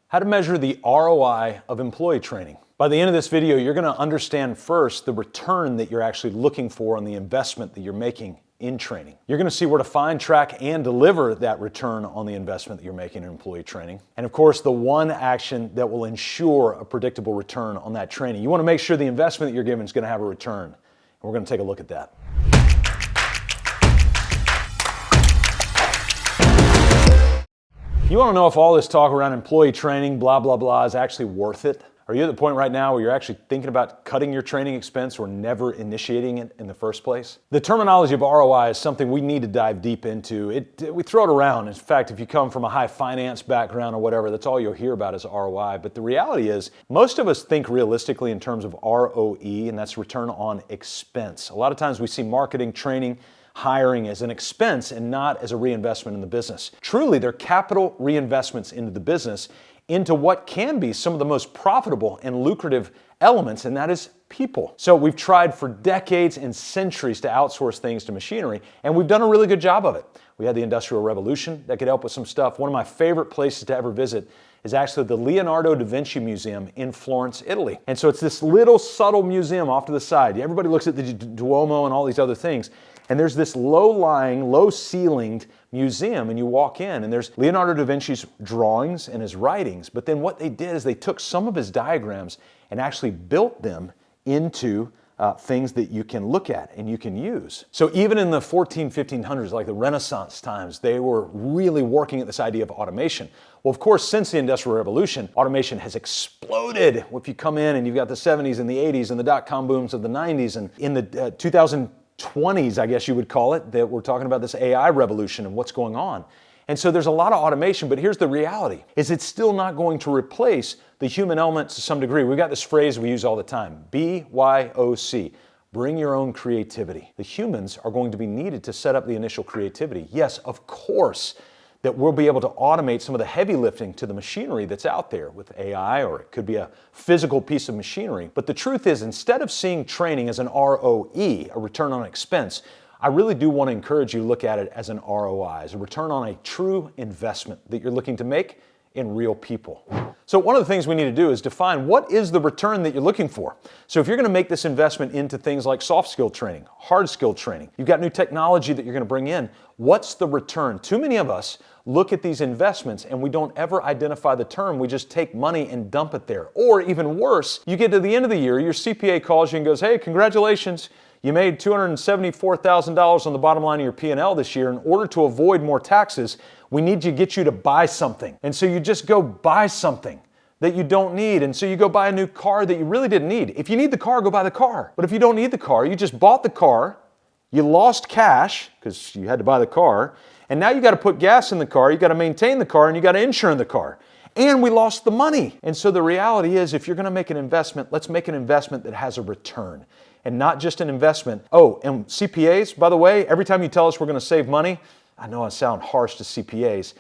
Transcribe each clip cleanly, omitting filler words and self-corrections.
How to measure the ROI of employee training. By the end of this video, you're going to understand first the return that you're actually looking for on the investment that you're making in training. You're going to see where to find, track, and deliver that return on the investment that you're making in employee training. And of course, the one action that will ensure a predictable return on that training. You want to make sure the investment that you're giving is going to have a return. And we're going to take a look at that. You want to know if all this talk around employee training, blah, blah, blah, is actually worth it? Are you at the point right now where you're actually thinking about cutting your training expense or never initiating it in the first place? The terminology of ROI is something we need to dive deep into. We throw it around. In fact, if you come from a high finance background or whatever, that's all you'll hear about is ROI. But the reality is, most of us think realistically in terms of ROE, and that's return on expense. A lot of times we see marketing, training, hiring as an expense and not as a reinvestment in the business. Truly, they're capital reinvestments into the business, into what can be some of the most profitable and lucrative elements, and that is people. So we've tried for decades and centuries to outsource things to machinery, and we've done a really good job of it. We had the Industrial Revolution that could help with some stuff. One of my favorite places to ever visit is actually the Leonardo da Vinci Museum in Florence, Italy. And so it's this little subtle museum off to the side. Everybody looks at the Duomo and all these other things, and there's this low-lying, low-ceilinged museum, and you walk in, and there's Leonardo da Vinci's drawings and his writings, but then what they did is they took some of his diagrams and actually built them into things that you can look at and you can use. So even in the 1500s, like the Renaissance times, they were really working at this idea of automation. Well, of course, since the Industrial Revolution, automation has exploded. If you come in and you've got the 70s and the 80s and the dot-com booms of the 90s, and in the 2020s, I guess you would call it, that we're talking about this AI revolution and what's going on. And so there's a lot of automation, but here's the reality, is it's still not going to replace the human element to some degree. We've got this phrase we use all the time, BYOC, bring your own creativity. The humans are going to be needed to set up the initial creativity. Yes, of course, that we'll be able to automate some of the heavy lifting to the machinery that's out there with AI, or it could be a physical piece of machinery. But the truth is, instead of seeing training as an ROE, a return on expense, I really do want to encourage you to look at it as an ROI, as a return on a true investment that you're looking to make in real people. So one of the things we need to do is define what is the return that you're looking for. So if you're going to make this investment into things like soft skill training, hard skill training, you've got new technology that you're going to bring in, what's the return? Too many of us look at these investments and we don't ever identify the term. We just take money and dump it there. Or even worse, you get to the end of the year, your CPA calls you and goes, hey, congratulations. You made $274,000 on the bottom line of your P&L this year. In order to avoid more taxes, we need to get you to buy something. And so you just go buy something that you don't need. And so you go buy a new car that you really didn't need. If you need the car, go buy the car. But if you don't need the car, you just bought the car, you lost cash because you had to buy the car, and now you got to put gas in the car, you got to maintain the car, and you got to insure the car. And we lost the money. And so the reality is, if you're going to make an investment, let's make an investment that has a return. And not just an investment. Oh, and CPAs, by the way, every time you tell us we're going to save money, I know I sound harsh to CPAs.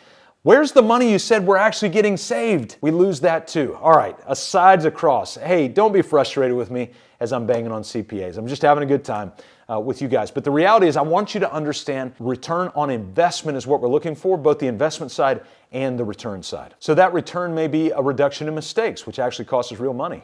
Where's the money you said we're actually getting saved? We lose that too. All right, asides across. Hey, don't be frustrated with me as I'm banging on CPAs. I'm just having a good time with you guys. But the reality is, I want you to understand return on investment is what we're looking for, both the investment side and the return side. So that return may be a reduction in mistakes, which actually costs us real money.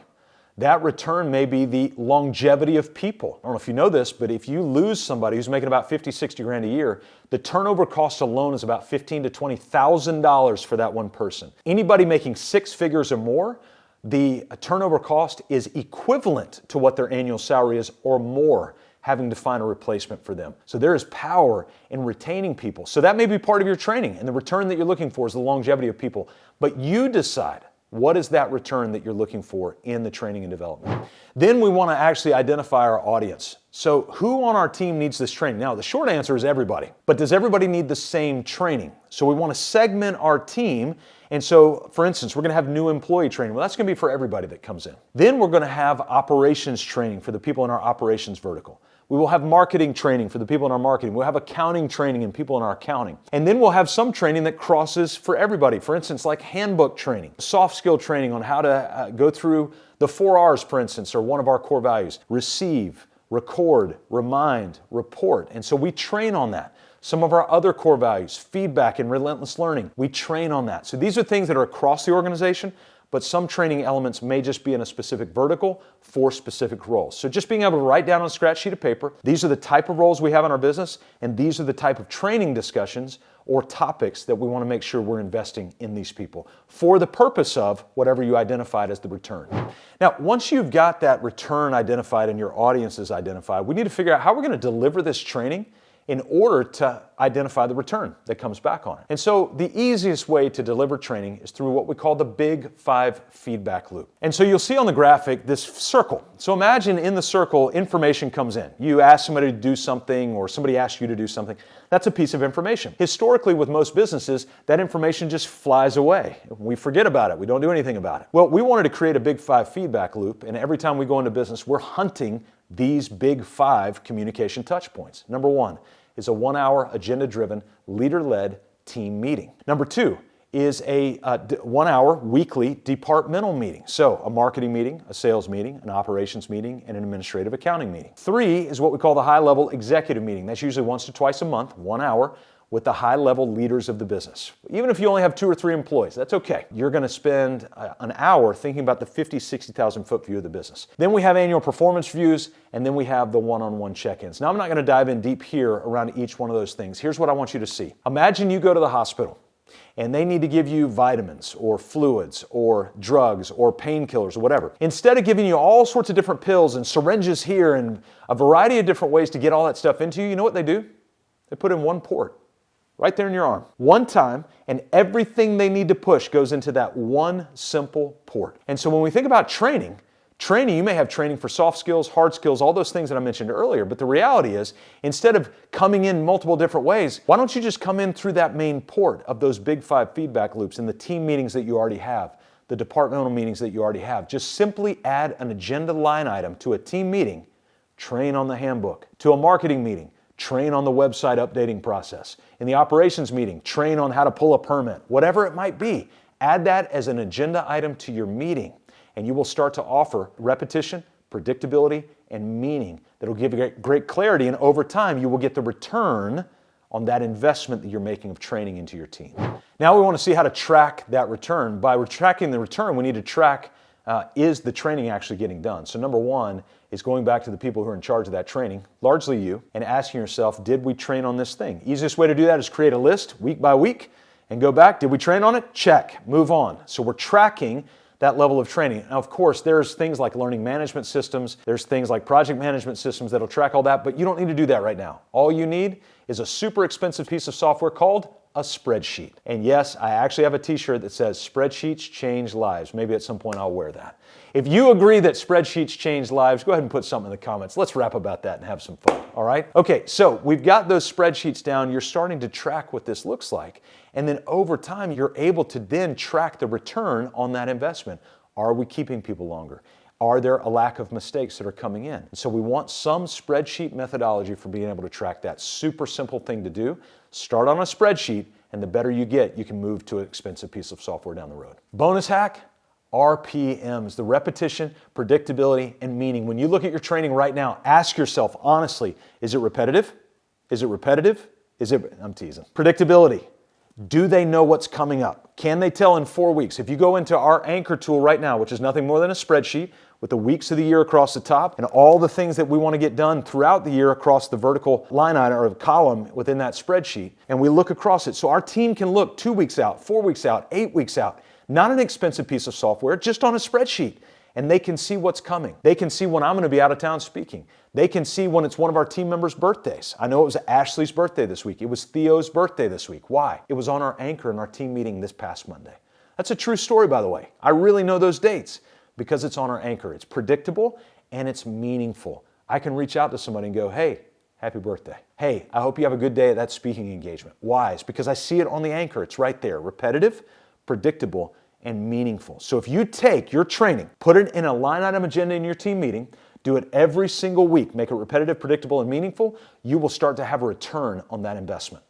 That return may be the longevity of people. I don't know if you know this, but if you lose somebody who's making about 50, 60 grand a year, the turnover cost alone is about $15,000 to $20,000 for that one person. Anybody making six figures or more, the turnover cost is equivalent to what their annual salary is or more, having to find a replacement for them. So there is power in retaining people. So that may be part of your training, and the return that you're looking for is the longevity of people. But you decide, what is that return that you're looking for in the training and development? Then we want to actually identify our audience. So who on our team needs this training? Now, the short answer is everybody. But does everybody need the same training? So we want to segment our team. And so, for instance, we're going to have new employee training. Well, that's going to be for everybody that comes in. Then we're going to have operations training for the people in our operations vertical. We will have marketing training for the people in our marketing. We'll have accounting training and people in our accounting. And then we'll have some training that crosses for everybody. For instance, like handbook training, soft skill training on how to go through the 4 R's, for instance, are one of our core values. Receive, record, remind, report. And so we train on that. Some of our other core values, feedback and relentless learning, we train on that. So these are things that are across the organization, but some training elements may just be in a specific vertical for specific roles. So just being able to write down on a scratch sheet of paper, these are the type of roles we have in our business, and these are the type of training discussions or topics that we want to make sure we're investing in these people for the purpose of whatever you identified as the return. Now, once you've got that return identified and your audience is identified, we need to figure out how we're going to deliver this training in order to identify the return that comes back on it. And so the easiest way to deliver training is through what we call the Big 5 feedback loop. And so you'll see on the graphic this circle. So imagine in the circle, information comes in. You ask somebody to do something or somebody asks you to do something. That's a piece of information. Historically, with most businesses, that information just flies away. We forget about it. We don't do anything about it. Well, we wanted to create a Big 5 feedback loop, and every time we go into business, we're hunting these Big 5 communication touch points. Number 1 is a 1-hour agenda-driven, leader-led team meeting. Number 2 is a 1-hour weekly departmental meeting. So a marketing meeting, a sales meeting, an operations meeting, and an administrative accounting meeting. 3 is what we call the high-level executive meeting. That's usually once to twice a month, 1 hour, with the high-level leaders of the business. Even if you only have 2 or 3 employees, that's okay. You're going to spend an hour thinking about the 50, 60,000 foot view of the business. Then we have annual performance reviews, and then we have the one-on-one check-ins. Now, I'm not going to dive in deep here around each one of those things. Here's what I want you to see. Imagine you go to the hospital, and they need to give you vitamins or fluids or drugs or painkillers or whatever. Instead of giving you all sorts of different pills and syringes here and a variety of different ways to get all that stuff into you, you know what they do? They put in one port. Right there in your arm. One time, and everything they need to push goes into that one simple port. And so when we think about training, you may have training for soft skills, hard skills, all those things that I mentioned earlier, but the reality is, instead of coming in multiple different ways, why don't you just come in through that main port of those Big 5 feedback loops in the team meetings that you already have, the departmental meetings that you already have. Just simply add an agenda line item to a team meeting, train on the handbook, to a marketing meeting, train on the website updating process. In the operations meeting, train on how to pull a permit. Whatever it might be, add that as an agenda item to your meeting, and you will start to offer repetition, predictability, and meaning that will give you great clarity, and over time, you will get the return on that investment that you're making of training into your team. Now we want to see how to track that return. By tracking the return, we need to track, is the training actually getting done? So number 1 is going back to the people who are in charge of that training, largely you, and asking yourself, did we train on this thing? Easiest way to do that is create a list week by week and go back. Did we train on it? Check. Move on. So we're tracking that level of training. Now, of course, there's things like learning management systems. There's things like project management systems that'll track all that, but you don't need to do that right now. All you need is a super expensive piece of software called a spreadsheet. And yes, I actually have a t-shirt that says spreadsheets change lives. Maybe at some point I'll wear that. If you agree that spreadsheets change lives, go ahead and put something in the comments. Let's rap about that and have some fun, all right? Okay, so we've got those spreadsheets down. You're starting to track what this looks like. And then over time, you're able to then track the return on that investment. Are we keeping people longer? Are there a lack of mistakes that are coming in? So we want some spreadsheet methodology for being able to track that. Super simple thing to do. Start on a spreadsheet, and the better you get, you can move to an expensive piece of software down the road. Bonus hack, RPMs, the repetition, predictability, and meaning. When you look at your training right now, ask yourself honestly, is it repetitive? Is it repetitive? I'm teasing. Predictability. Do they know what's coming up? Can they tell in 4 weeks? If you go into our Anchor tool right now, which is nothing more than a spreadsheet with the weeks of the year across the top and all the things that we want to get done throughout the year across the vertical line item or the column within that spreadsheet, and we look across it. So our team can look 2 weeks out, 4 weeks out, 8 weeks out. Not an expensive piece of software, just on a spreadsheet. And they can see what's coming. They can see when I'm going to be out of town speaking. They can see when it's one of our team members' birthdays. I know it was Ashley's birthday this week. It was Theo's birthday this week. Why? It was on our Anchor in our team meeting this past Monday. That's a true story, by the way. I really know those dates because it's on our Anchor. It's predictable and it's meaningful. I can reach out to somebody and go, hey, happy birthday. Hey, I hope you have a good day at that speaking engagement. Why? It's because I see it on the Anchor. It's right there. Repetitive, predictable, and meaningful. So if you take your training, put it in a line item agenda in your team meeting, do it every single week, make it repetitive, predictable, and meaningful, you will start to have a return on that investment.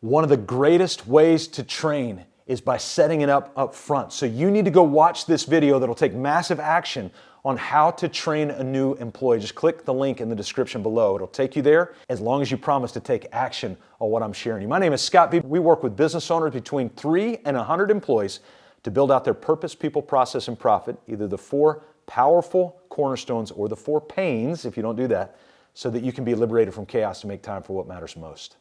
One of the greatest ways to train is by setting it up front. So you need to go watch this video that'll take massive action on how to train a new employee. Just click the link in the description below. It'll take you there as long as you promise to take action on what I'm sharing you. My name is Scott Beebe. We work with business owners between 3 and 100 employees to build out their purpose, people, process, and profit, either the 4 powerful cornerstones or the 4 pains, if you don't do that, so that you can be liberated from chaos and make time for what matters most.